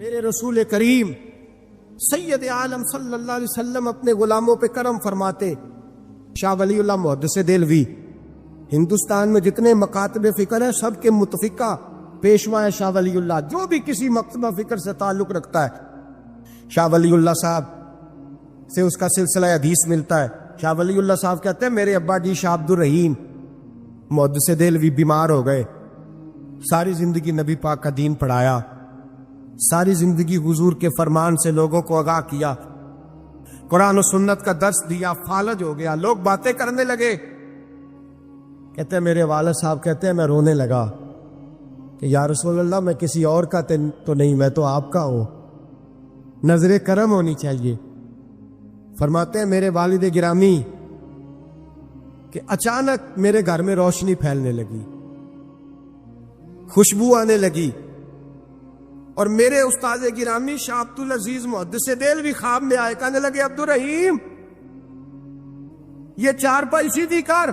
میرے رسول کریم سید عالم صلی اللہ علیہ وسلم اپنے غلاموں پہ کرم فرماتے. شاہ ولی اللہ محدث دہلوی ہندوستان میں جتنے مکاتب فکر ہیں سب کے متفقہ پیشوا ہے شاہ ولی اللہ. جو بھی کسی مکتبہ فکر سے تعلق رکھتا ہے شاہ ولی اللہ صاحب سے اس کا سلسلہ حدیث ملتا ہے. شاہ ولی اللہ صاحب کہتے ہیں میرے ابا جی شاہ عبد الرحیم محدث دہلوی بیمار ہو گئے. ساری زندگی نبی پاک کا دین پڑھایا, ساری زندگی حضور کے فرمان سے لوگوں کو آگاہ کیا, قرآن و سنت کا درس دیا, فالج ہو گیا. لوگ باتیں کرنے لگے. کہتے ہیں میرے والد صاحب کہتے ہیں میں رونے لگا کہ یا رسول اللہ میں کسی اور کا تو نہیں, میں تو آپ کا ہوں, نظر کرم ہونی چاہیے. فرماتے ہیں میرے والد گرامی کہ اچانک میرے گھر میں روشنی پھیلنے لگی, خوشبو آنے لگی, اور میرے استاد گرامی شاہ عبد العزیز محدث دہلوی خواب میں آئے. کہنے لگے عبد الرحیم یہ چارپائی سیدھی کر,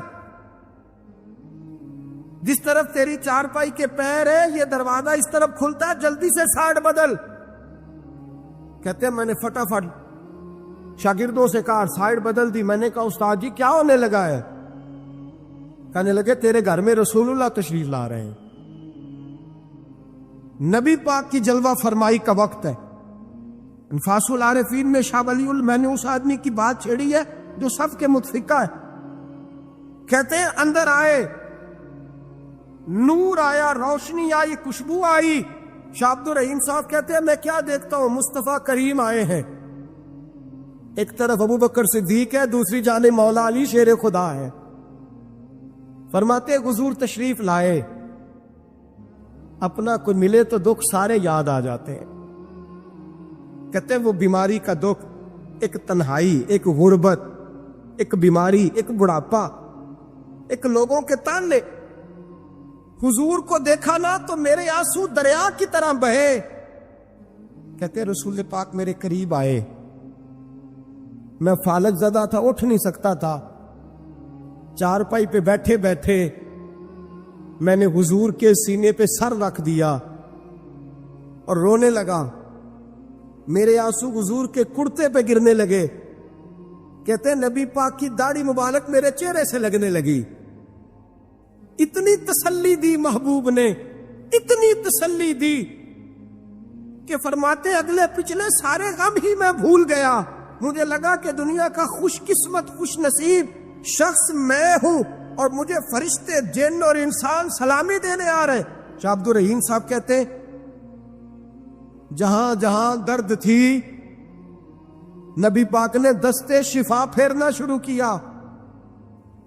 جس طرف تیری چارپائی کے پیر ہے یہ دروازہ اس طرف کھلتا ہے, جلدی سے سائڈ بدل. کہتے ہیں میں نے فٹافٹ شاگردوں سے کہا سائڈ بدل دی. میں نے کہا استاد جی کیا ہونے لگا ہے؟ کہنے لگے تیرے گھر میں رسول اللہ تشریف لا رہے ہیں, نبی پاک کی جلوہ فرمائی کا وقت ہے. انفاس العارفین میں شاہ ولی اللہ, میں نے اس آدمی کی بات چھیڑی ہے جو سب کے متفقہ ہے. کہتے ہیں اندر آئے, نور آیا, روشنی آئی, خوشبو آئی. شاہ عبد الرحیم صاحب کہتے ہیں میں کیا دیکھتا ہوں, مصطفیٰ کریم آئے ہیں. ایک طرف ابو بکر صدیق ہے, دوسری جانب مولا علی شیر خدا ہے. فرماتے حضور تشریف لائے, اپنا کوئی ملے تو دکھ سارے یاد آ جاتے ہیں. کہتے ہیں وہ بیماری کا دکھ, ایک تنہائی, ایک غربت, ایک بیماری, ایک بڑھاپا, ایک لوگوں کے تانے. حضور کو دیکھا نا تو میرے آنسو دریا کی طرح بہے. کہتے ہیں رسول پاک میرے قریب آئے, میں فالج زدہ تھا, اٹھ نہیں سکتا تھا. چارپائی پہ بیٹھے بیٹھے میں نے حضور کے سینے پہ سر رکھ دیا اور رونے لگا. میرے آنسو حضور کے کرتے پہ گرنے لگے. کہتے ہیں نبی پاک کی داڑھی مبارک میرے چہرے سے لگنے لگی. اتنی تسلی دی محبوب نے, اتنی تسلی دی کہ فرماتے اگلے پچھلے سارے غم ہی میں بھول گیا. مجھے لگا کہ دنیا کا خوش قسمت خوش نصیب شخص میں ہوں اور مجھے فرشتے جن اور انسان سلامی دینے آ رہے. شاہ عبد الرحیم صاحب کہتے ہیں جہاں جہاں درد تھی نبی پاک نے دستے شفا پھیرنا شروع کیا.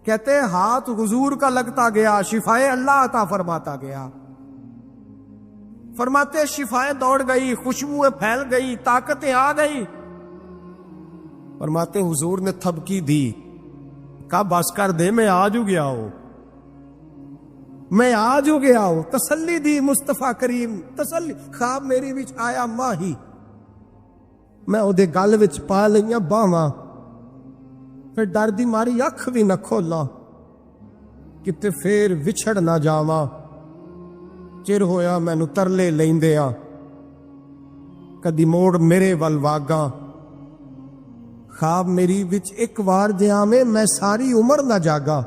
کہتے ہیں ہاتھ حضور کا لگتا گیا, شفائے اللہ عطا فرماتا گیا. فرماتے شفائیں دوڑ گئی, خوشبوئیں پھیل گئی, طاقتیں آ گئی. فرماتے حضور نے تھبکی دی, کہا بس کر دے, میں آج ہو گیا ہوں, میں آج ہو گیا ہوں. تسلی دی مصطفیٰ کریم, تسلی. خواب میری وچ آیا ماہی, میں اودے گل وچ پا لئیاں باواں, پھر ڈر دی ماری اکھ بھی نہ کھولا کتے پھر وچھڑ نہ جاواں. چر ہویا مینوں ترلے لیندیاں, کدی موڑ میرے ول واگاں. خواب میری وچ ایک وار دیا میں ساری عمر نہ جاگا.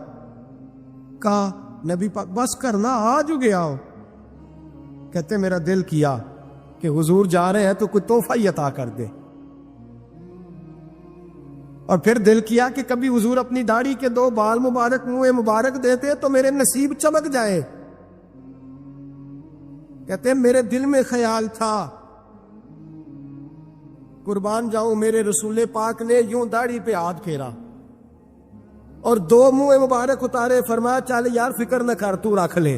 کہا نبی پاک بس کرنا, آج ہو گیا ہو. کہتے میرا دل کیا کہ حضور جا رہے ہیں تو کوئی تحفہ ہی عطا کر دے. اور پھر دل کیا کہ کبھی حضور اپنی داڑھی کے 2 بال مبارک منہ مبارک دیتے تو میرے نصیب چمک جائے. کہتے میرے دل میں خیال تھا, قربان جاؤں میرے رسول پاک نے یوں داڑھی پہ ہاتھ پھیرا اور 2 منہ مبارک اتارے. فرمایا چل یار فکر نہ کر, تو رکھ لے.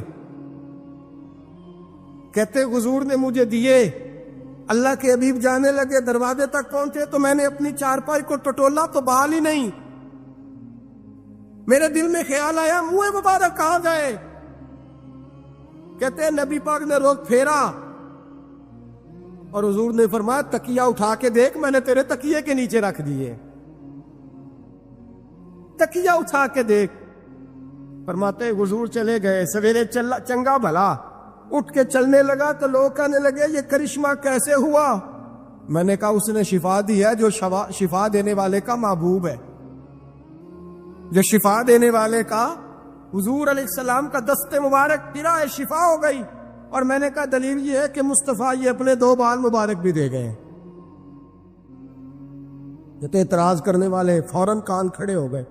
کہتے حضور نے مجھے دیے. اللہ کے حبیب جانے لگے, دروازے تک پہنچے تو میں نے اپنی چارپائی کو ٹٹولا تو بال ہی نہیں. میرے دل میں خیال آیا منہ مبارک کہاں جائے. کہتے نبی پاک نے رخ پھیرا اور حضور نے فرمایا تکیہ اٹھا کے دیکھ, میں نے تیرے تکیے کے نیچے رکھ دیے. تکیہ اٹھا کے دیکھ. فرماتے حضور چلے گئے. سویرے چنگا بھلا اٹھ کے چلنے لگا تو لوگ کہنے لگے یہ کرشمہ کیسے ہوا؟ میں نے کہا اس نے شفا دی ہے، جو شفا دینے والے کا محبوب ہے، جو شفا دینے والے کا حضور علیہ السلام کا دست مبارک پھرا ہے، شفا ہو گئی۔ اور میں نے کہا دلیل یہ ہے کہ مصطفیٰ یہ اپنے 2 بال مبارک بھی دے گئے۔ جتے اعتراض کرنے والے فوراً کان کھڑے ہو گئے۔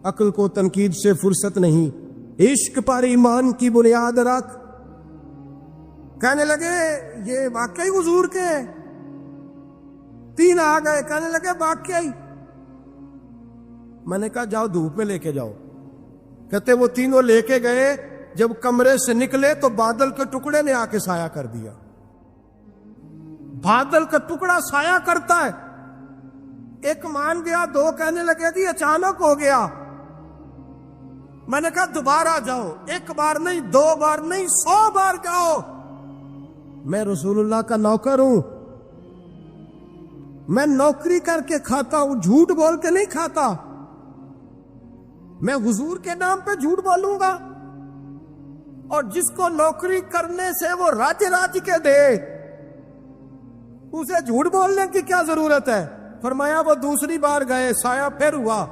عقل کو تنقید سے فرصت نہیں، عشق پر ایمان کی بنیاد رکھ۔ کہنے لگے یہ واقعی حضور کے؟ 3 آ گئے، کہنے لگے واقعی۔ میں نے کہا جاؤ دھوپ میں لے کے جاؤ۔ کہتے وہ تینوں لے کے گئے، جب کمرے سے نکلے تو بادل کے ٹکڑے نے آ کے سایہ کر دیا۔ بادل کا ٹکڑا سایہ کرتا ہے، ایک مان گیا، 2 کہنے لگے جی اچانک ہو گیا۔ میں نے کہا دوبارہ جاؤ، 1 بار نہیں، 2 بار نہیں، 100 بار جاؤ۔ میں رسول اللہ کا نوکر ہوں، میں نوکری کر کے کھاتا ہوں، جھوٹ بول کے نہیں کھاتا۔ میں حضور کے نام پہ جھوٹ بولوں گا؟ اور جس کو نوکری کرنے سے وہ راج کے دے، اسے جھوٹ بولنے کی کیا ضرورت ہے؟ فرمایا وہ دوسری بار گئے، سایہ پھر ہوا،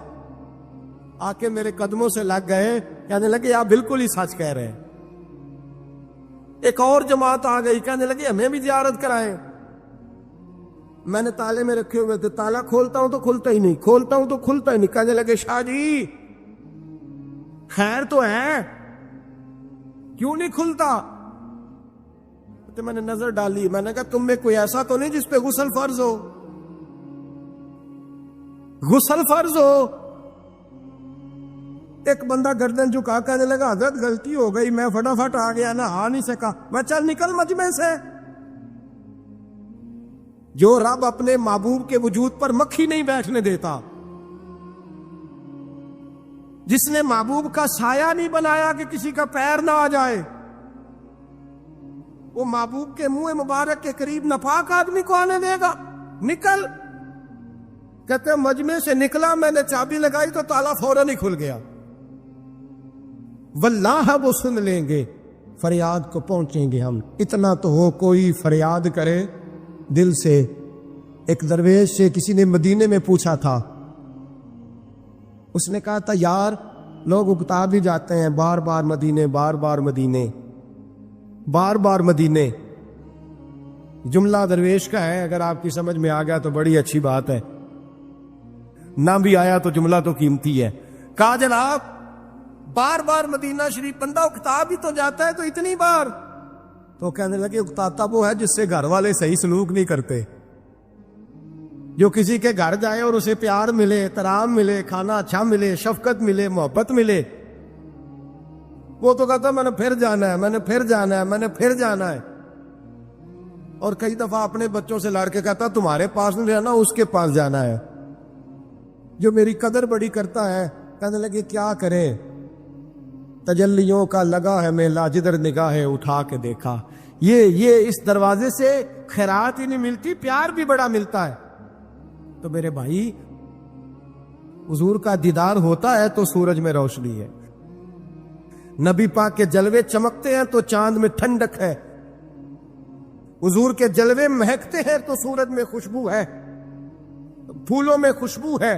آ کے میرے قدموں سے لگ گئے، کہنے لگے آپ بالکل ہی سچ کہہ رہے ہیں۔ ایک اور جماعت آ گئی، کہنے لگے ہمیں بھی زیارت کرائیں۔ میں نے تالے میں رکھے ہوئے تھے، تالا کھولتا ہوں تو کھلتا ہی نہیں، کھولتا ہوں تو کھلتا ہی نہیں۔ کہنے لگے شاہ جی خیر تو ہے، کیوں نہیں کھلتا؟ تو میں نے نظر ڈالی، میں نے کہا تم میں کوئی ایسا تو نہیں جس پہ غسل فرض ہو؟ غسل فرض ہو؟ ایک بندہ گردن جھکا کہنے لگا حضرت غلطی ہو گئی، میں فٹافٹ آ گیا، نہ آ نہیں سکا۔ میں چل نکل مجمع سے۔ جو رب اپنے محبوب کے وجود پر مکھی نہیں بیٹھنے دیتا، جس نے محبوب کا سایہ نہیں بنایا کہ کسی کا پیر نہ آ جائے، وہ محبوب کے منہ مبارک کے قریب ناپاک آدمی کو آنے دے گا؟ نکل۔ کہتے مجمع سے نکلا، میں نے چابی لگائی تو تالا فوراً ہی کھل گیا۔ واللہ وہ سن لیں گے، فریاد کو پہنچیں گے ہم۔ اتنا تو ہو کوئی فریاد کرے دل سے۔ ایک درویش سے کسی نے مدینے میں پوچھا تھا، اس نے کہا تھا یار لوگ اکتا بھی جاتے ہیں بار بار مدینے، بار بار مدینے، بار بار مدینے۔ جملہ درویش کا ہے، اگر آپ کی سمجھ میں آ گیا تو بڑی اچھی بات ہے، نہ بھی آیا تو جملہ تو قیمتی ہے۔ کہا جناب بار بار مدینہ شریف بندہ اکتا بھی تو جاتا ہے، تو اتنی بار؟ تو کہنے لگے اکتاتا وہ ہے جس سے گھر والے صحیح سلوک نہیں کرتے۔ جو کسی کے گھر جائے اور اسے پیار ملے، احترام ملے، کھانا اچھا ملے، شفقت ملے، محبت ملے، وہ تو کہتا میں نے پھر جانا ہے، میں نے پھر جانا ہے، میں نے پھر جانا ہے۔ اور کئی دفعہ اپنے بچوں سے لڑ کے کہتا تمہارے پاس نہیں رہنا، اس کے پاس جانا ہے۔ جو میری قدر بڑی کرتا ہے، کہنے لگے کیا کرے، تجلیوں کا لگا ہے میلہ، جدھر نگاہیں اٹھا کے دیکھا۔ یہ اس دروازے سے خیرات ہی نہیں ملتی، پیار بھی بڑا ملتا ہے۔ تو میرے بھائی حضور کا دیدار ہوتا ہے تو سورج میں روشنی ہے، نبی پاک کے جلوے چمکتے ہیں تو چاند میں ٹھنڈک ہے، حضور کے جلوے مہکتے ہیں تو سورج میں خوشبو ہے، پھولوں میں خوشبو ہے،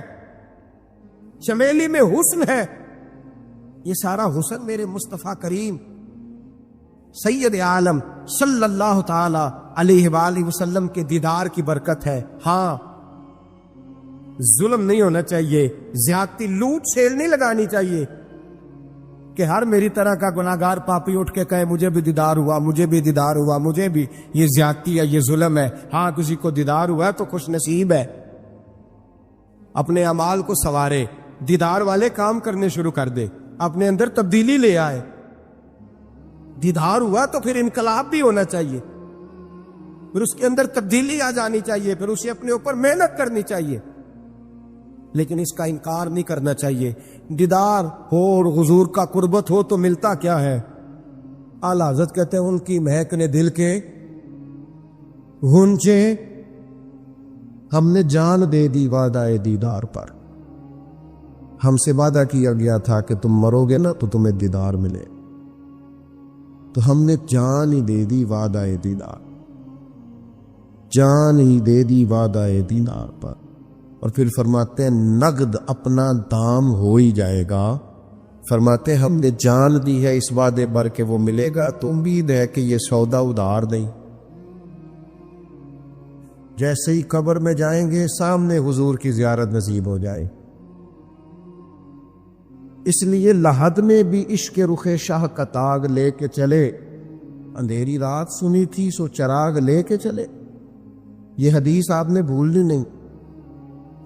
چمیلی میں حسن ہے۔ یہ سارا حسن میرے مصطفیٰ کریم سید عالم صلی اللہ تعالی علیہ وآلہ وسلم کے دیدار کی برکت ہے۔ ہاں ظلم نہیں ہونا چاہیے، زیادتی، لوٹ سیل نہیں لگانی چاہیے کہ ہر میری طرح کا گناہگار پاپی اٹھ کے کہے مجھے بھی دیدار ہوا، مجھے بھی دیدار ہوا، مجھے بھی۔ یہ زیادتی ہے، یہ ظلم ہے۔ ہاں کسی کو دیدار ہوا ہے تو خوش نصیب ہے، اپنے اعمال کو سنوارے، دیدار والے کام کرنے شروع کر دے، اپنے اندر تبدیلی لے آئے۔ دیدار ہوا تو پھر انقلاب بھی ہونا چاہیے، پھر اس کے اندر تبدیلی آ جانی چاہیے، پھر اسے اپنے اوپر محنت کرنی چاہیے، لیکن اس کا انکار نہیں کرنا چاہیے۔ دیدار ہو اور حضور کا قربت ہو تو ملتا کیا ہے؟ اعلیٰ حضرت کہتے ہیں ان کی مہک نے دل کے گھونچے، ہم نے جان دے دی وعدہ دیدار پر، ہم سے وعدہ کیا گیا تھا کہ تم مرو گے نا تو تمہیں دیدار ملے۔ تو ہم نے جان ہی دے دی وعدہ دیدار، جان ہی دے دی وعدہ دیدار پر۔ اور پھر فرماتے ہیں نقد اپنا دام ہو ہی جائے گا۔ فرماتے ہیں ہم نے جان دی ہے اس وعدے پر کہ وہ ملے گا، تو امید ہے کہ یہ سودا ادھار نہیں۔ جیسے ہی قبر میں جائیں گے سامنے حضور کی زیارت نصیب ہو جائے۔ اس لیے لحد میں بھی عشق رخ شاہ کا تاگ لے کے چلے، اندھیری رات سنی تھی سو چراغ لے کے چلے۔ یہ حدیث آپ نے بھولنی نہیں،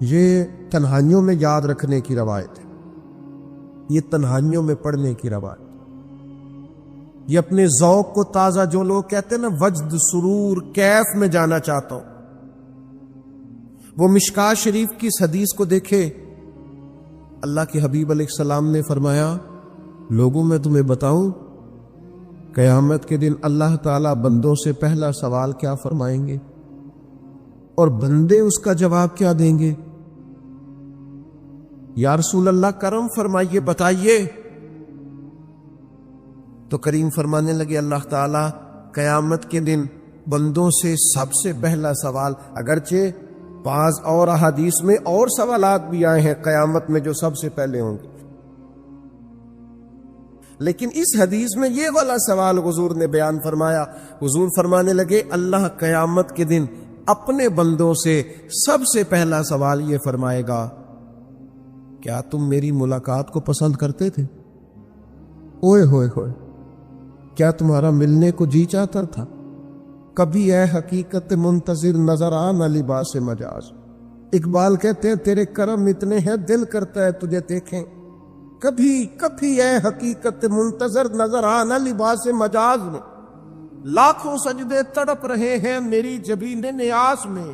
یہ تنہائیوں میں یاد رکھنے کی روایت ہے، یہ تنہائیوں میں پڑھنے کی روایت۔ یہ اپنے ذوق کو تازہ، جو لوگ کہتے ہیں نا وجد سرور کیف میں جانا چاہتا ہوں، وہ مشکاہ شریف کی اس حدیث کو دیکھے۔ اللہ کے حبیب علیہ السلام نے فرمایا لوگوں میں تمہیں بتاؤں قیامت کے دن اللہ تعالیٰ بندوں سے پہلا سوال کیا فرمائیں گے اور بندے اس کا جواب کیا دیں گے؟ یا رسول اللہ کرم فرمائیے، بتائیے۔ تو کریم فرمانے لگے اللہ تعالیٰ قیامت کے دن بندوں سے سب سے پہلا سوال، اگرچہ بعض اور احادیث میں اور سوالات بھی آئے ہیں قیامت میں جو سب سے پہلے ہوں گے، لیکن اس حدیث میں یہ والا سوال حضور نے بیان فرمایا۔ حضور فرمانے لگے اللہ قیامت کے دن اپنے بندوں سے سب سے پہلا سوال یہ فرمائے گا، کیا تم میری ملاقات کو پسند کرتے تھے؟ اوئے ہوئے ہوئے، کیا تمہارا ملنے کو جی چاہتا تھا؟ کبھی اے حقیقت منتظر نظر آنا لباس مجاز۔ اقبال کہتے ہیں تیرے کرم اتنے ہیں دل کرتا ہے تجھے دیکھیں، کبھی کبھی اے حقیقت منتظر نظر آنا لباس مجاز میں، لاکھوں سجدے تڑپ رہے ہیں میری جبین نیاز میں،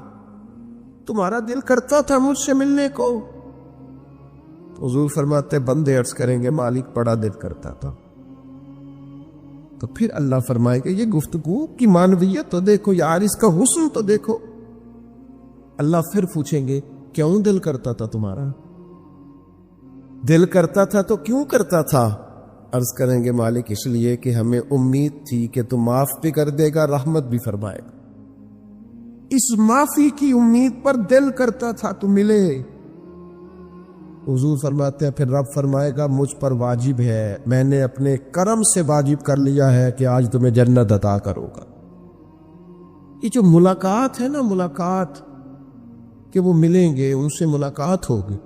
تمہارا دل کرتا تھا مجھ سے ملنے کو؟ حضور فرماتے بندے عرض کریں گے مالک بڑا دل کرتا تھا۔ تو پھر اللہ فرمائے گا یہ گفتگو کی معنویت تو دیکھو یار، اس کا حسن تو دیکھو۔ اللہ پھر پوچھیں گے کیوں دل کرتا تھا تمہارا؟ دل کرتا تھا تو کیوں کرتا تھا؟ عرض کریں گے مالک اس لیے کہ ہمیں امید تھی کہ تو معاف بھی کر دے گا، رحمت بھی فرمائے گا۔ اس معافی کی امید پر دل کرتا تھا تو ملے۔ حضور فرماتے ہیں پھر رب فرمائے گا مجھ پر واجب ہے، میں نے اپنے کرم سے واجب کر لیا ہے کہ آج تمہیں جنت عطا کروں گا۔ یہ جو ملاقات ہے نا، ملاقات کہ وہ ملیں گے، ان سے ملاقات ہوگی۔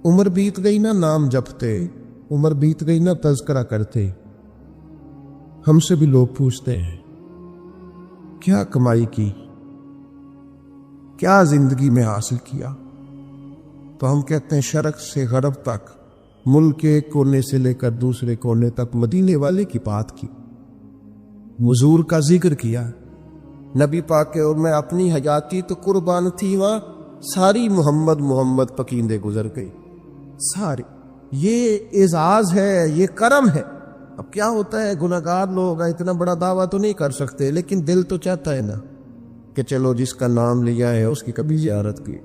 عمر بیت گئی نا نام جپتے، عمر بیت گئی نا تذکرہ کرتے۔ ہم سے بھی لوگ پوچھتے ہیں کیا کمائی کی، کیا زندگی میں حاصل کیا؟ تو ہم کہتے ہیں شرق سے غرب تک، ملک کے ایک کونے سے لے کر دوسرے کونے تک مدینے والے کی بات کی، حضور کا ذکر کیا، نبی پاک کے اور میں اپنی حیاتی تو قربان تھی وہاں، ساری محمد محمد پکیندے گزر گئی ساری۔ یہ اعزاز ہے، یہ کرم ہے۔ اب کیا ہوتا ہے گناہگار لوگ اتنا بڑا دعویٰ تو نہیں کر سکتے، لیکن دل تو چاہتا ہے نا کہ چلو جس کا نام لیا ہے اس کی کبھی زیارت کی،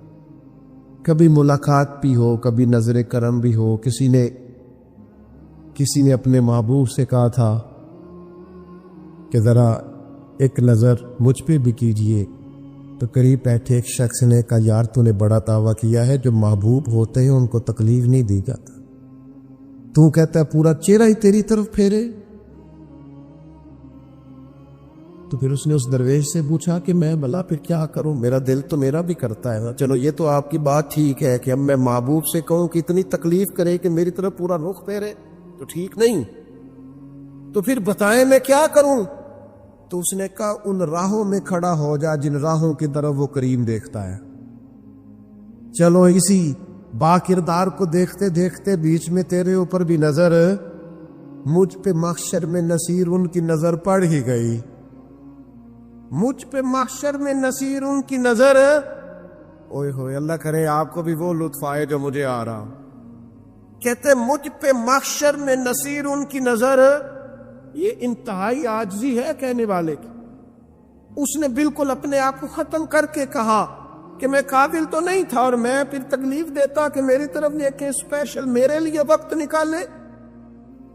کبھی ملاقات بھی ہو، کبھی نظر کرم بھی ہو۔ کسی نے اپنے محبوب سے کہا تھا کہ ذرا ایک نظر مجھ پہ بھی کیجئے، تو قریب بیٹھے ایک شخص نے کہا یار تو نے بڑا دعویٰ کیا ہے، جو محبوب ہوتے ہیں ان کو تکلیف نہیں دی جاتا، تو کہتا ہے پورا چہرہ ہی تیری طرف پھیرے۔ تو پھر اس نے اس درویش سے پوچھا کہ میں بھلا پھر کیا کروں، میرا دل تو میرا بھی کرتا ہے نا۔ چلو یہ تو آپ کی بات ٹھیک ہے کہ اب میں محبوب سے کہوں کہ اتنی تکلیف کرے کہ میری طرف پورا رخ پھیرے تو ٹھیک نہیں، تو پھر بتائیں میں کیا کروں؟ تو اس نے کہا ان راہوں میں کھڑا ہو جا جن راہوں کی طرف وہ کریم دیکھتا ہے۔ چلو اسی با کردار کو دیکھتے دیکھتے بیچ میں تیرے اوپر بھی نظر، مجھ پہ محشر میں نصیر ان کی نظر پڑ ہی گئی، مجھ پہ محشر میں نصیر ان کی نظر۔ اوئے ہوئے اللہ کرے آپ کو بھی وہ لطف آئے جو مجھے آ رہا۔ کہتے مجھ پہ محشر میں نصیر ان کی نظر، یہ انتہائی عاجزی ہے کہنے والے کی۔ اس نے بالکل اپنے آپ کو ختم کر کے کہا کہ میں قابل تو نہیں تھا، اور میں پھر تکلیف دیتا کہ میری طرف دیکھیں اسپیشل میرے لیے وقت نکالے۔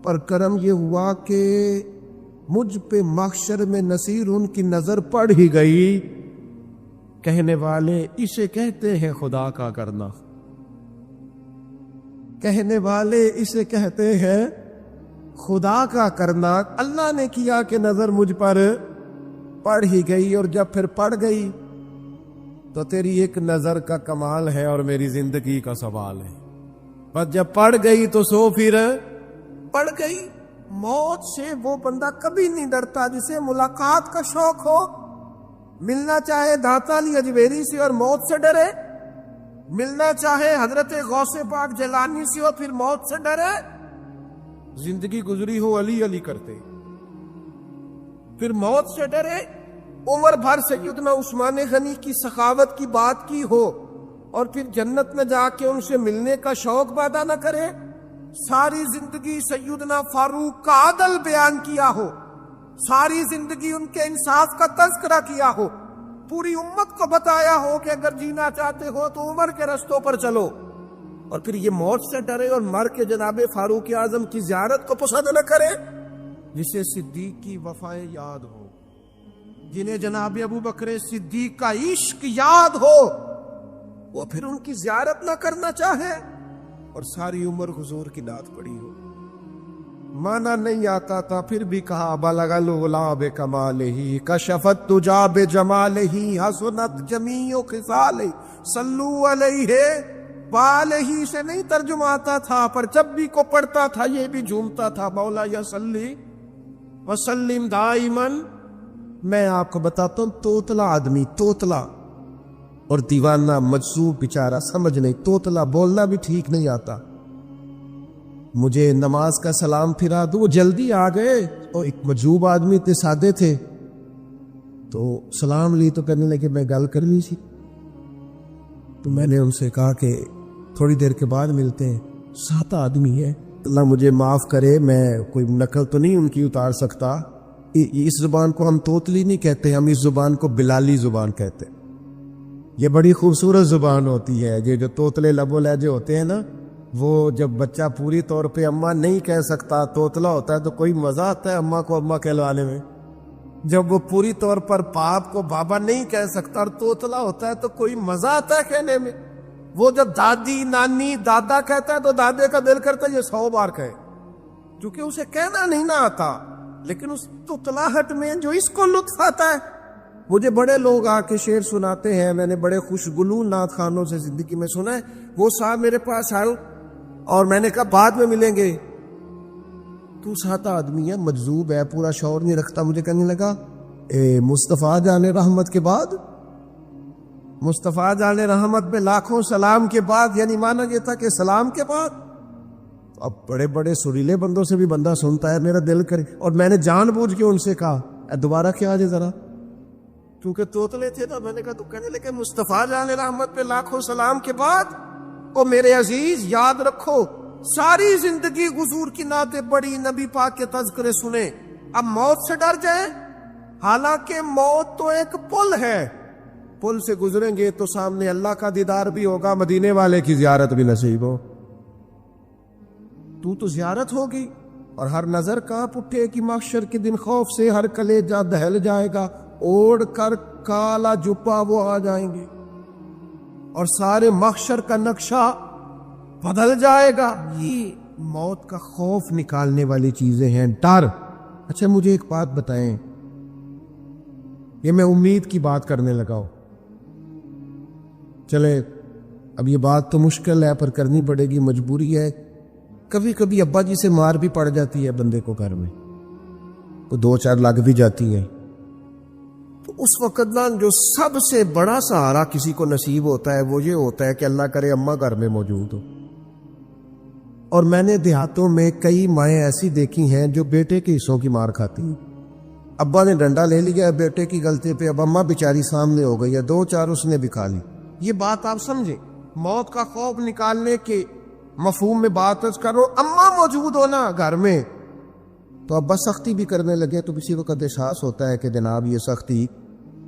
پر کرم یہ ہوا کہ مجھ پہ محشر میں نصیر ان کی نظر پڑ ہی گئی، کہنے والے اسے کہتے ہیں خدا کا کرنا، کہنے والے اسے کہتے ہیں خدا کا کرنا۔ اللہ نے کیا کہ نظر مجھ پر پڑ ہی گئی، اور جب پھر پڑ گئی تو تیری ایک نظر کا کمال ہے اور میری زندگی کا سوال ہے، بس جب پڑ گئی تو سو پھر پڑ گئی۔ موت سے وہ بندہ کبھی نہیں ڈرتا جسے ملاقات کا شوق ہو، ملنا چاہے داتا علی اجمیری سے اور موت سے ڈرے، ملنا چاہے حضرت غوث پاک جیلانی سے اور پھر موت سے ڈرے۔ زندگی گزری ہو علی علی کرتے پھر موت سے ڈرے، عمر بھر سیدنا عثمان غنی کی سخاوت کی بات کی ہو اور پھر جنت میں جا کے ان سے ملنے کا شوق پیدا نہ کرے، ساری زندگی سیدنا فاروق کا عدل بیان کیا ہو، ساری زندگی ان کے انصاف کا تذکرہ کیا ہو، پوری امت کو بتایا ہو کہ اگر جینا چاہتے ہو تو عمر کے رستوں پر چلو، اور پھر یہ موت سے ڈرے اور مر کے جناب فاروق اعظم کی زیارت کو پسند نہ کرے۔ جسے صدیق کی وفائیں یاد ہو، جنہیں جناب ابو بکر صدیق کا عشق یاد ہو، وہ پھر ان کی زیارت نہ کرنا چاہے اور ساری عمر حضور کی نعت پڑھی ہو۔ مانا نہیں آتا تھا پھر بھی کہا بلغ العلا بکمالہ کشفت تجا بجمالہ حسنت جمیع خصالہ صلو علیہ بالہ سے نہیں ترجمہ آتا تھا، پر جب بھی کو پڑھتا تھا یہ بھی جھومتا تھا، مولا یا صلی وسلم دائما۔ میں آپ کو بتاتا ہوں، توتلا آدمی، توتلا اور دیوانہ مجذوب بیچارہ، سمجھ نہیں، توتلا بولنا بھی ٹھیک نہیں آتا۔ مجھے نماز کا سلام پھرا دو، وہ جلدی آ گئے اور ایک مجذوب آدمی اتنے سادے تھے تو سلام لی تو کرنے لگے میں گل کر لی سی، تو میں نے ان سے کہا کہ تھوڑی دیر کے بعد ملتے ہیں، 7 آدمی ہے، اللہ مجھے معاف کرے، میں کوئی نقل تو نہیں ان کی اتار سکتا، اس زبان کو ہم توتلی نہیں کہتے، ہم اس زبان کو بلالی زبان کہتے ہیں۔ یہ بڑی خوبصورت زبان ہوتی ہے، یہ جو توتلے لب و لہجے ہوتے ہیں نا، وہ جب بچہ پوری طور پہ اماں نہیں کہہ سکتا، توتلا ہوتا ہے تو کوئی مزہ آتا ہے اماں کو اماں کہلوانے میں، جب وہ پوری طور پر باپ کو بابا نہیں کہہ سکتا اور توتلا ہوتا ہے تو کوئی مزہ آتا ہے کہنے میں۔ وہ جب دادی نانی دادا کہتا ہے تو دادے کا دل کرتا ہے یہ 100 بار کہے، کیونکہ اسے کہنا نہیں نہ آتا، لیکن اس توتلاہٹ میں جو اس کو لطف آتا ہے۔ مجھے بڑے لوگ آ کے شعر سناتے ہیں، میں نے بڑے خوشگلو نعت خانوں سے زندگی میں سنا ہے، وہ صاحب میرے پاس آئے اور میں نے کہا بعد میں ملیں گے، تو 7 آدمی ہے، مجذوب ہے، پورا شعور نہیں رکھتا، مجھے کہنے لگا مصطفیٰ جان رحمت کے بعد، مصطفیٰ جان رحمت پہ لاکھوں سلام کے بعد، یعنی مانا یہ تھا کہ سلام کے بعد۔ اب بڑے بڑے سریلے بندوں سے بھی بندہ سنتا ہے، میرا دل کرے، اور میں نے جان بوجھ کے ان سے کہا دوبارہ کیا آجے ذرا، کیونکہ توتلے تھے نا، میں نے کہا تو کہنے لگے مصطفیٰ جان رحمت پہ لاکھوں سلام کے بعد، او میرے عزیز یاد رکھو ساری زندگی حضور کی نعتیں پڑھی، نبی پاک کے تذکرے سنے، اب موت سے ڈر جائیں؟ حالانکہ موت تو ایک پل ہے، پل سے گزریں گے تو سامنے اللہ کا دیدار بھی ہوگا، مدینے والے کی زیارت بھی نصیب ہو، تو زیارت ہوگی، اور ہر نظر کانپ اٹھے کہ محشر کے دن خوف سے ہر کلیجہ دہل جائے گا، اوڑھ کر کالا جپا وہ آ جائیں گے اور سارے محشر کا نقشہ بدل جائے گا۔ یہ موت کا خوف نکالنے والی چیزیں ہیں، ڈر۔ اچھا مجھے ایک بات بتائیں، یہ میں امید کی بات کرنے لگا ہوں، چلے اب یہ بات تو مشکل ہے پر کرنی پڑے گی، مجبوری ہے۔ کبھی کبھی ابا جی سے مار بھی پڑ جاتی ہے بندے کو، گھر میں تو 2-4 لگ بھی جاتی ہے، تو اس وقت نا جو سب سے بڑا سہارا کسی کو نصیب ہوتا ہے وہ یہ ہوتا ہے کہ اللہ کرے اماں گھر میں موجود ہو۔ اور میں نے دیہاتوں میں کئی مائیں ایسی دیکھی ہیں جو بیٹے کے حصوں کی مار کھاتی ہیں، ابا نے ڈنڈا لے لیا بیٹے کی غلطی پہ، اب اماں بیچاری سامنے ہو گئی ہے، 2-4 اس نے بھی کھا لی۔ یہ بات آپ سمجھیں، موت کا خوف نکالنے کے مفہوم میں بات کرو، اماں موجود ہونا گھر میں تو ابا سختی بھی کرنے لگے تو کسی وقت احساس ہوتا ہے کہ جناب یہ سختی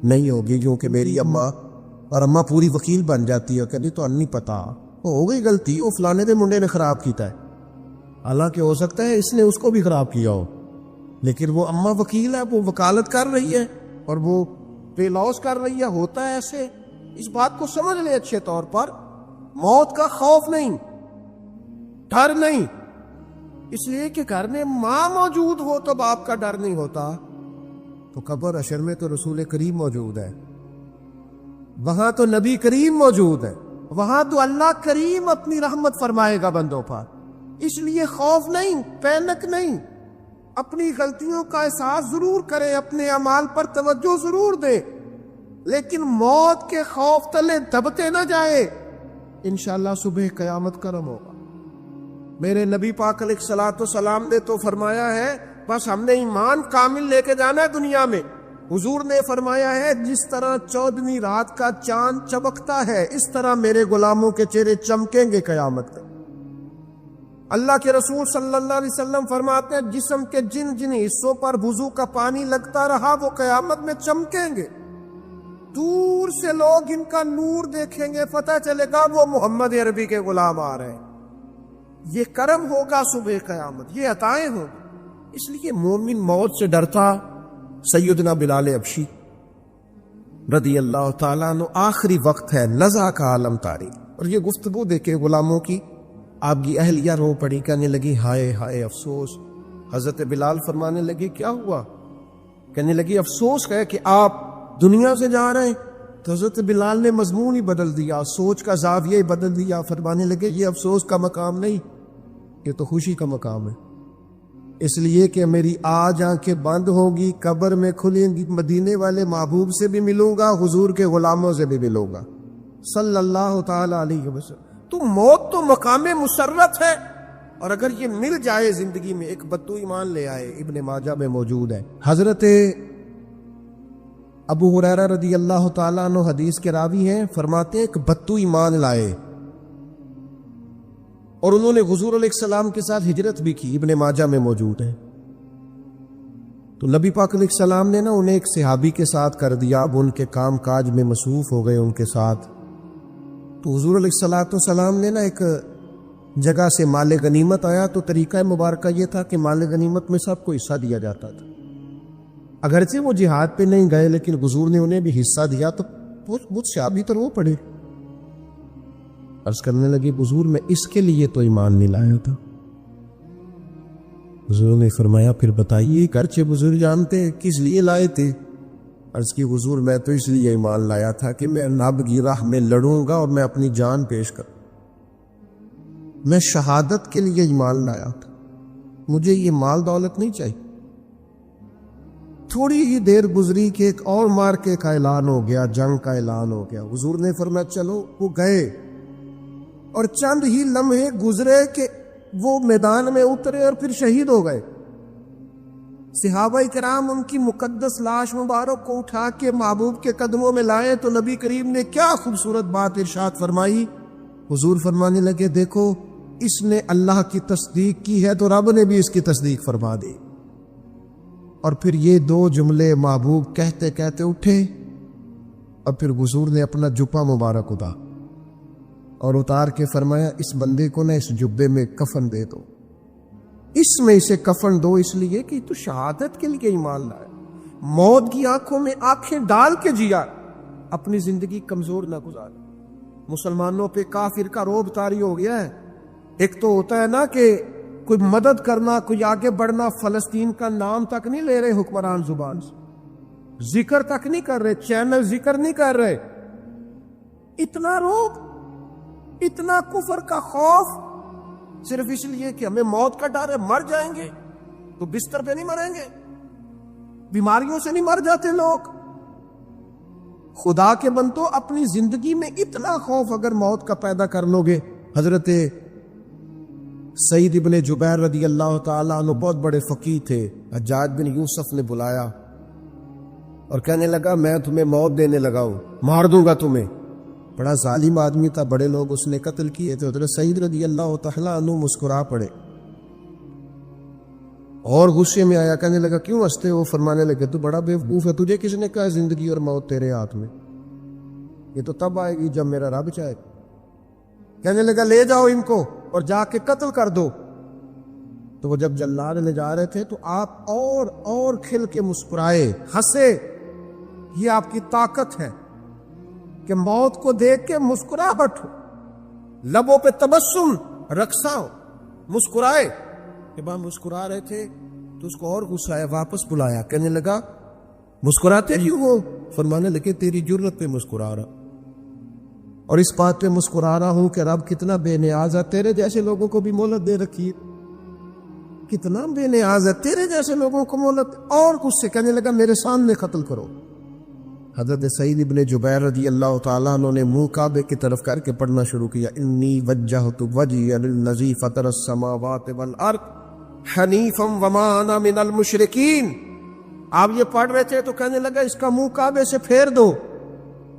نہیں ہوگی کیونکہ میری اماں، اور اماں پوری وکیل بن جاتی ہے، کہتی تو نہیں پتا ہو گئی غلطی، وہ فلانے دے منڈے نے خراب کیتا ہے، حالانکہ ہو سکتا ہے اس نے اس کو بھی خراب کیا ہو، لیکن وہ اماں وکیل ہے، وہ وکالت کر رہی ہے اور وہ پے لاس کر رہی ہے. ہوتا ہے ایسے. اس بات کو سمجھ لیں اچھے طور پر. موت کا خوف نہیں، ڈر نہیں، اس لیے کہ گھر میں ماں موجود ہو تو باپ کا ڈر نہیں ہوتا. تو قبر حشر میں تو رسول کریم موجود ہے، وہاں تو نبی کریم موجود ہے، وہاں تو اللہ کریم اپنی رحمت فرمائے گا بندوں پر. اس لیے خوف نہیں، پینک نہیں. اپنی غلطیوں کا احساس ضرور کریں، اپنے اعمال پر توجہ ضرور دیں، لیکن موت کے خوف تلے دبتے نہ جائے. انشاءاللہ صبح قیامت کرم ہوگا. میرے نبی پاک علیہ الصلوۃ والسلام نے تو فرمایا ہے بس ہم نے ایمان کامل لے کے جانا ہے دنیا میں. حضور نے فرمایا ہے جس طرح 14ویں رات کا چاند چمکتا ہے اس طرح میرے غلاموں کے چہرے چمکیں گے قیامت میں. اللہ کے رسول صلی اللہ علیہ وسلم فرماتے ہیں جسم کے جن جن حصوں پر وضو کا پانی لگتا رہا وہ قیامت میں چمکیں گے. دور سے لوگ ان کا نور دیکھیں گے، پتہ چلے گا وہ محمد عربی کے غلام آ رہے ہیں. یہ کرم ہوگا صبح قیامت، یہ عطائیں ہوں. اس لیے مومن موت سے ڈرتا. سیدنا بلال حبشی رضی اللہ تعالیٰ عنہ، آخری وقت ہے، لذا کا عالم تاریخ. اور یہ گفتگو دیکھے غلاموں کی، آپ کی اہلیہ رو پڑی، کہنے لگی ہائے ہائے افسوس. حضرت بلال فرمانے لگے کیا ہوا؟ کہنے لگی افسوس ہے کہ آپ دنیا سے جا رہے ہیں. تو حضرت بلال نے مضمون ہی بدل دیا، سوچ کا زاویہ ہی بدل دیا. فرمانے لگے یہ افسوس کا مقام نہیں، یہ تو خوشی کا مقام ہے. اس لیے کہ میری آج آنکھیں بند ہوگی، قبر میں کھلیں گی، مدینے والے محبوب سے بھی ملوں گا، حضور کے غلاموں سے بھی ملوں گا صلی اللہ تعالی علیہ وسلم. تو موت تو مقام مسرت ہے، اور اگر یہ مل جائے زندگی میں. ایک بدو ایمان لے آئے، ابن ماجہ میں موجود ہے. حضرت ابو ہریرہ رضی اللہ تعالیٰ عنہ حدیث کے راوی ہیں، فرماتے ہیں ایک بدو ایمان لائے اور انہوں نے حضور علیہ السلام کے ساتھ ہجرت بھی کی. ابن ماجہ میں موجود ہے. تو نبی پاک علیہ السلام نے انہیں ایک صحابی کے ساتھ کر دیا. اب ان کے کام کاج میں مصروف ہو گئے ان کے ساتھ. تو حضور علیہ السلام نے ایک جگہ سے مال غنیمت آیا. تو طریقہ مبارکہ یہ تھا کہ مال غنیمت میں سب کو حصہ دیا جاتا تھا. اگرچہ وہ جہاد پہ نہیں گئے لیکن حضور نے انہیں بھی حصہ دیا. تو وہ صحابی تو وہ پڑے، عرض کرنے لگے حضور میں اس کے لیے تو ایمان نہیں لایا تھا. حضور نے فرمایا پھر بتائیے، گرچہ بزرگ جانتے کس لیے لائے تھے. عرض کی حضور میں تو اس لیے ایمان لایا تھا کہ میں رب کی راہ میں لڑوں گا اور میں اپنی جان پیش کروں. میں شہادت کے لیے ایمان لایا تھا، مجھے یہ مال دولت نہیں چاہیے. تھوڑی ہی دیر گزری کہ ایک اور مارکے کا اعلان ہو گیا، جنگ کا اعلان ہو گیا. حضور نے فرمایا چلو. وہ گئے اور چند ہی لمحے گزرے کہ وہ میدان میں اترے اور پھر شہید ہو گئے. صحابہ کرام ان کی مقدس لاش مبارک کو اٹھا کے محبوب کے قدموں میں لائے. تو نبی کریم نے کیا خوبصورت بات ارشاد فرمائی. حضور فرمانے لگے دیکھو اس نے اللہ کی تصدیق کی ہے تو رب نے بھی اس کی تصدیق فرما دی. اور پھر یہ دو جملے محبوب کہتے کہتے اٹھے اور پھر حضور نے اپنا جبہ مبارک اتار کے فرمایا اس بندے کو اس جبے میں کفن دے دو، اس میں اسے کفن دو، اس لیے کہ تو شہادت کے لیے ایمان لائے. موت کی آنکھوں میں آنکھیں ڈال کے جیا، اپنی زندگی کمزور نہ گزار. مسلمانوں پہ کافر کا روب طاری ہو گیا ہے. ایک تو ہوتا ہے نا کہ کوئی مدد کرنا، کوئی آگے بڑھنا، فلسطین کا نام تک نہیں لے رہے حکمران زبان سے، ذکر تک نہیں کر رہے، چینل ذکر نہیں کر رہے. اتنا روب، اتنا کفر کا خوف، صرف اس لیے کہ ہمیں موت کا ڈر ہے، مر جائیں گے. تو بستر پہ نہیں مریں گے، بیماریوں سے نہیں مر جاتے لوگ. خدا کے بندو اپنی زندگی میں اتنا خوف اگر موت کا پیدا کر لو گے. حضرت سعید ابن جبیر رضی اللہ تعالیٰ عنہ بہت بڑے فقیہ تھے. حجاج بن یوسف نے بلایا اور کہنے لگا میں تمہیں موت دینے لگا ہوں، مار دوں گا تمہیں. بڑا ظالم آدمی تھا، بڑے لوگ اس نے قتل کیے تھے. حضرت سعید رضی اللہ تعالیٰ عنہ مسکرا پڑے اور غصے میں آیا، کہنے لگا کیوں ہنستے ہو؟ فرمانے لگے تو بڑا بیوقوف ہے، تجھے کس نے کہا زندگی اور موت تیرے ہاتھ میں، یہ تو تب آئے گی جب میرا رب چاہے. کہنے لگا لے جاؤ ان کو اور جا کے قتل کر دو. تو وہ جب جلاد لے جا رہے تھے تو آپ اور کھل کے مسکرائے، ہنسے. یہ آپ کی طاقت ہے کہ موت کو دیکھ کے مسکراہٹ ہو، لبوں پہ تبسم، رقصہ ہو، مسکرائے. جب آپ مسکرا رہے تھے تو اس کو اور غصہ آیا، واپس بلایا، کہنے لگا مسکراتے کیوں ہو؟ فرمانے لگے تیری جرت پہ مسکرا رہا، اور اس بات پہ مسکرا رہا ہوں کہ رب کتنا بے نیاز ہے، تیرے جیسے لوگوں کو بھی مہلت دے رکھی ہے، کتنا بے نیاز ہے، تیرے جیسے لوگوں کو مہلت. اور کچھ سے کہنے لگا میرے سامنے قتل کرو. حضرت سعید ابن جبیر رضی اللہ تعالیٰ عنہ نے منہ کعبے کی طرف کر کے پڑھنا شروع کیا، انی وجہت وجہی للذی فطر السماوات والارض حنیفا وما انا من المشرکین. آپ یہ پڑھ رہے تھے تو کہنے لگا اس کا منہ کعبے سے پھیر دو.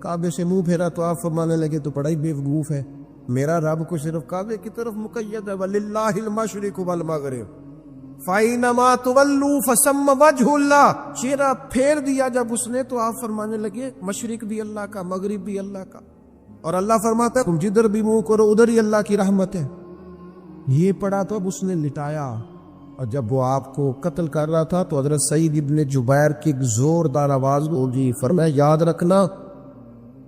کعبے سے منہ پھیرا تو آپ فرمانے لگے تو بڑا ہی بیوقوف ہے، میرا رب کو صرف کعبے کی طرف مقید ہے، وَلِلَّهِ الْمَشْرِقُ وَالْمَغْرِبُ فَأَيْنَمَا تُوَلُّوا فَثَمَّ وَجْهُ اللَّهِ. چہرہ پھیر دیا جب اس نے تو آپ فرمانے لگے مشرق بھی اللہ کا، مغرب بھی اللہ کا، اور اللہ فرماتا ہے تم جدھر بھی منہ کرو ادھر ہی اللہ کی رحمت ہے. یہ پڑھا تو اب اس نے لٹایا، اور جب وہ آپ کو قتل کر رہا تھا تو حضرت سعید ابن جبیر کی ایک زوردار آواز گونجی، فرمایا یاد رکھنا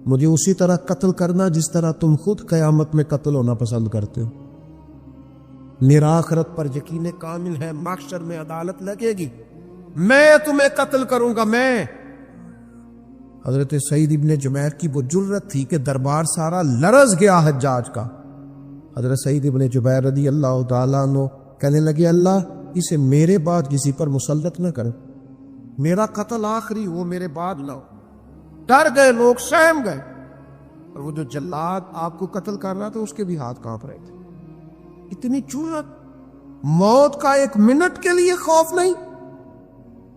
مجھے اسی طرح قتل کرنا جس طرح تم خود قیامت میں قتل ہونا پسند کرتے ہو. میرا آخرت پر یقین کامل ہے، محشر میں عدالت لگے گی، میں تمہیں قتل کروں گا. میں حضرت سعید ابن جبیر کی وہ جرت تھی کہ دربار سارا لرز گیا حجاج کا. حضرت سعید ابن جبیر رضی اللہ تعالیٰ عنہ کہنے لگے اللہ اسے میرے بعد کسی پر مسلط نہ کرے، میرا قتل آخری ہو، میرے بعد نہ ہو. ڈر گئے لوگ، سہم گئے. اور وہ جو جلاد آپ کو قتل کر رہا تھا اس کے بھی ہاتھ کانپ رہے تھے. اتنی جرت، موت کا ایک منٹ کے لیے خوف نہیں.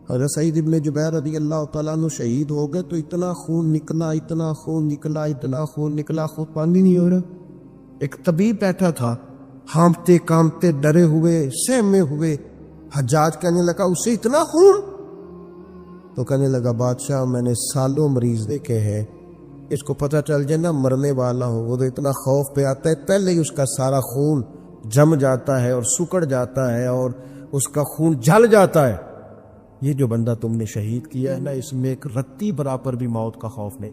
حضرت سعید ابن جبیر رضی اللہ تعالیٰ عنہ شہید ہو گئے تو اتنا خون نکلا، اتنا خون نکلا، اتنا خون نکلا، خود پانی نہیں ہو رہا. ایک طبیب بیٹھا تھا، ہانپتے کانپتے ڈرے ہوئے، سہمے ہوئے. حجاج کہنے لگا اسے اتنا خون؟ تو کہنے لگا بادشاہ میں نے سالوں مریض دیکھے ہیں، اس کو پتہ چل جائے نا مرنے والا ہو وہ تو اتنا خوف پہ آتا ہے، پہلے ہی اس کا سارا خون جم جاتا ہے اور سکڑ جاتا ہے اور اس کا خون جل جاتا ہے. یہ جو بندہ تم نے شہید کیا ہے نا اس میں ایک رتی برابر بھی موت کا خوف نہیں.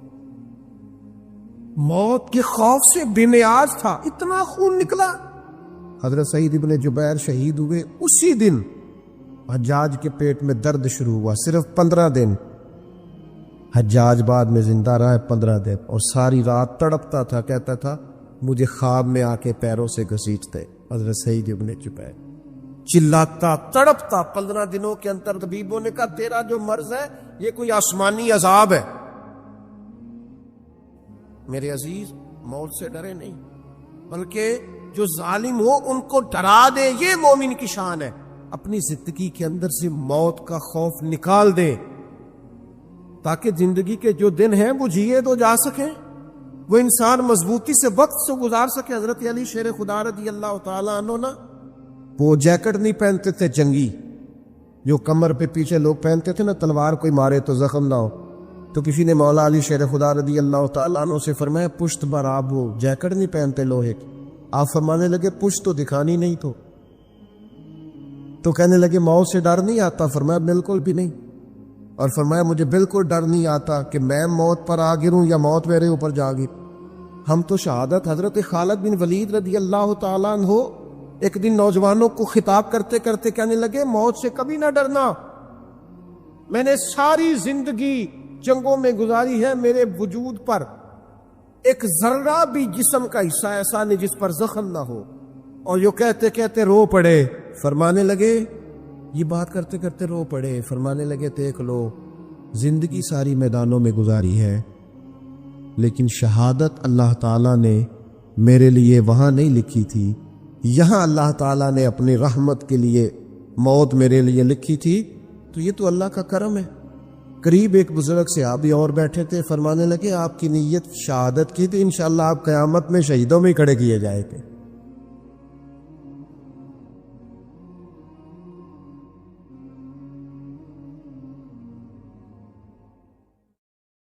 موت کے خوف سے بے نیاز تھا، اتنا خون نکلا. حضرت سعید ابن جبیر شہید ہوئے اسی دن حجاج کے پیٹ میں درد شروع ہوا، صرف 15 دن. حجاج بعد میں زندہ رہا 15 دن اور ساری رات تڑپتا تھا، کہتا تھا مجھے خواب میں آ کے پیروں سے گھسیٹتے. حضرت سعید ابن جبیر چلاتا تڑپتا. 15 دنوں کے اندر طبیبوں نے کہا تیرا جو مرض ہے یہ کوئی آسمانی عذاب ہے. میرے عزیز موت سے ڈرے نہیں، بلکہ جو ظالم ہو ان کو ڈرا دے، یہ مومن کی شان ہے. اپنی زندگی کے اندر سے موت کا خوف نکال دے تاکہ زندگی کے جو دن ہیں وہ جیے تو جا سکیں، وہ انسان مضبوطی سے وقت سے گزار سکے. حضرت علی شیر خدا رضی اللہ تعالیٰ عنہ نا وہ جیکٹ نہیں پہنتے تھے جنگی، جو کمر پہ پیچھے لوگ پہنتے تھے نا تلوار کوئی مارے تو زخم نہ ہو. تو کسی نے مولا علی شیر خدا رضی اللہ تعالیٰ عنہ سے فرمایا پشت بر آپ وہ جیکٹ نہیں پہنتے لوہے کی. آپ فرمانے لگے پشت تو دکھانی نہیں تو کہنے لگے موت سے ڈر نہیں آتا؟ فرمایا بالکل بھی نہیں. اور فرمایا مجھے بالکل ڈر نہیں آتا کہ میں موت پر آ گروں یا موت میرے اوپر جا گر. ہم تو شہادت حضرت خالد بن ولید رضی اللہ تعالیٰ عنہ ایک دن نوجوانوں کو خطاب کرتے کرتے کہنے لگے موت سے کبھی نہ ڈرنا، میں نے ساری زندگی جنگوں میں گزاری ہے، میرے وجود پر ایک ذرہ بھی جسم کا حصہ ایسا نہیں جس پر زخم نہ ہو. اور یہ کہتے کہتے رو پڑے. فرمانے لگے یہ بات کرتے کرتے رو پڑے. فرمانے لگے دیکھ لو زندگی ساری میدانوں میں گزاری ہے لیکن شہادت اللہ تعالیٰ نے میرے لیے وہاں نہیں لکھی تھی، یہاں اللہ تعالیٰ نے اپنی رحمت کے لیے موت میرے لیے لکھی تھی. تو یہ تو اللہ کا کرم ہے. قریب ایک بزرگ صحابی اور بیٹھے تھے، فرمانے لگے آپ کی نیت شہادت کی تھی، انشاءاللہ آپ قیامت میں شہیدوں میں کھڑے کیے جائیں گے.